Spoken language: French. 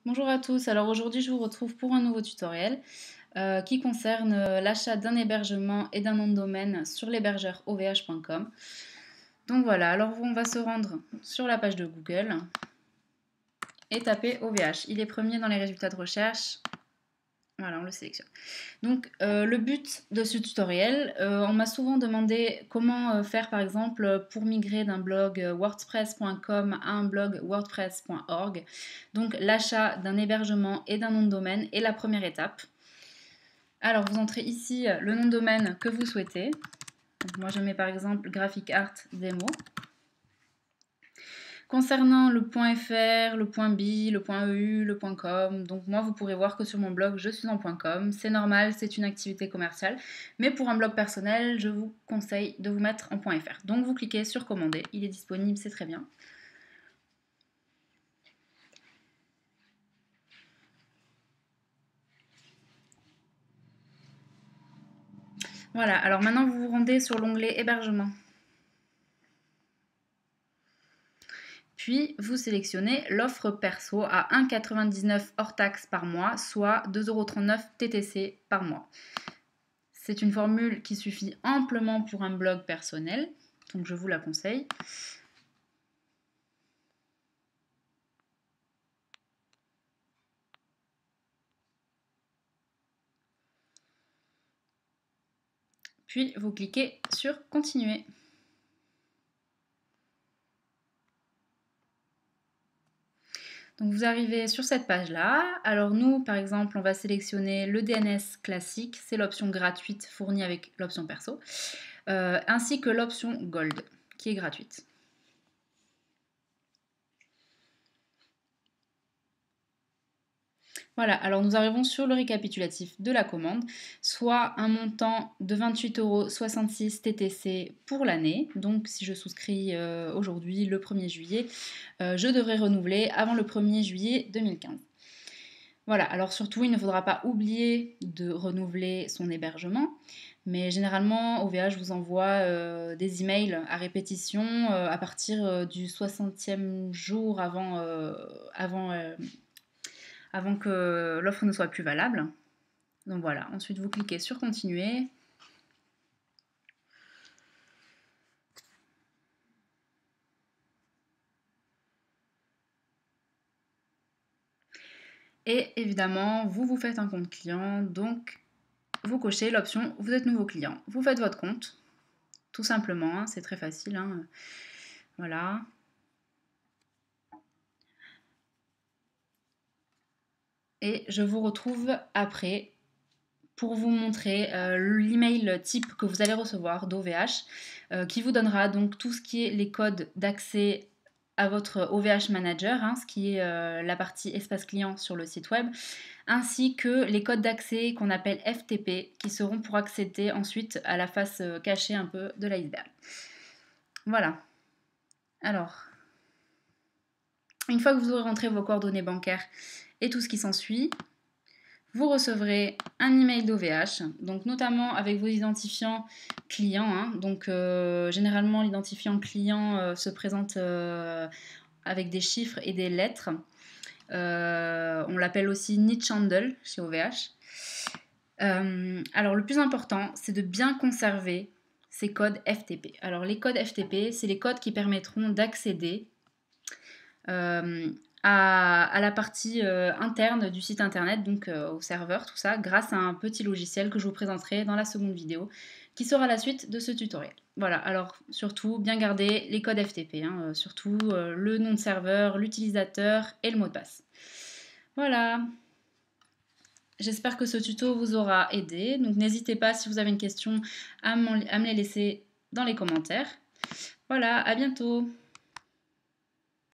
Bonjour à tous, alors aujourd'hui je vous retrouve pour un nouveau tutoriel qui concerne l'achat d'un hébergement et d'un nom de domaine sur l'hébergeur ovh.com. Donc voilà, alors on va se rendre sur la page de Google et taper OVH. Il est premier dans les résultats de recherche. Voilà, on le sélectionne. Donc le but de ce tutoriel, on m'a souvent demandé comment faire par exemple pour migrer d'un blog wordpress.com à un blog wordpress.org. Donc l'achat d'un hébergement et d'un nom de domaine est la première étape. Alors vous entrez ici le nom de domaine que vous souhaitez. Donc, moi je mets par exemple Graphic Art Demo. Concernant le .fr, le .bi, le .eu, le .com, donc moi vous pourrez voir que sur mon blog je suis en .com, c'est normal, c'est une activité commerciale, mais pour un blog personnel je vous conseille de vous mettre en .fr. Donc vous cliquez sur commander, il est disponible, c'est très bien. Voilà, alors maintenant vous vous rendez sur l'onglet hébergement. Puis, vous sélectionnez l'offre perso à 1,99 € hors taxe par mois, soit 2,39 € TTC par mois. C'est une formule qui suffit amplement pour un blog personnel, donc je vous la conseille. Puis, vous cliquez sur « Continuer ». Donc vous arrivez sur cette page-là. Alors nous, par exemple, on va sélectionner le DNS classique, c'est l'option gratuite fournie avec l'option perso, ainsi que l'option Gold, qui est gratuite. Voilà, alors nous arrivons sur le récapitulatif de la commande, soit un montant de 28,66 € TTC pour l'année. Donc si je souscris aujourd'hui le 1er juillet, je devrais renouveler avant le 1er juillet 2015. Voilà, alors surtout il ne faudra pas oublier de renouveler son hébergement, mais généralement OVH vous envoie des emails à répétition à partir du 60e jour avant que l'offre ne soit plus valable. Donc voilà, ensuite vous cliquez sur continuer. Et évidemment, vous vous faites un compte client, donc vous cochez l'option vous êtes nouveau client. Vous faites votre compte, tout simplement, hein, c'est très facile. Hein. Voilà. Et je vous retrouve après pour vous montrer l'email type que vous allez recevoir d'OVH qui vous donnera donc tout ce qui est les codes d'accès à votre OVH Manager, hein, ce qui est la partie espace client sur le site web, ainsi que les codes d'accès qu'on appelle FTP qui seront pour accéder ensuite à la face cachée un peu de l'iceberg. Voilà. Alors, une fois que vous aurez rentré vos coordonnées bancaires et tout ce qui s'ensuit, vous recevrez un email d'OVH, donc notamment avec vos identifiants clients. Hein. Donc généralement l'identifiant client se présente avec des chiffres et des lettres. On l'appelle aussi niche handle chez OVH. Alors le plus important, c'est de bien conserver ces codes FTP. Alors les codes FTP, c'est les codes qui permettront d'accéder à la partie interne du site internet, donc au serveur, tout ça, grâce à un petit logiciel que je vous présenterai dans la seconde vidéo, qui sera la suite de ce tutoriel. Voilà, alors surtout, bien garder les codes FTP, hein, surtout le nom de serveur, l'utilisateur et le mot de passe. Voilà. J'espère que ce tuto vous aura aidé, donc n'hésitez pas si vous avez une question à me les laisser dans les commentaires. Voilà, à bientôt.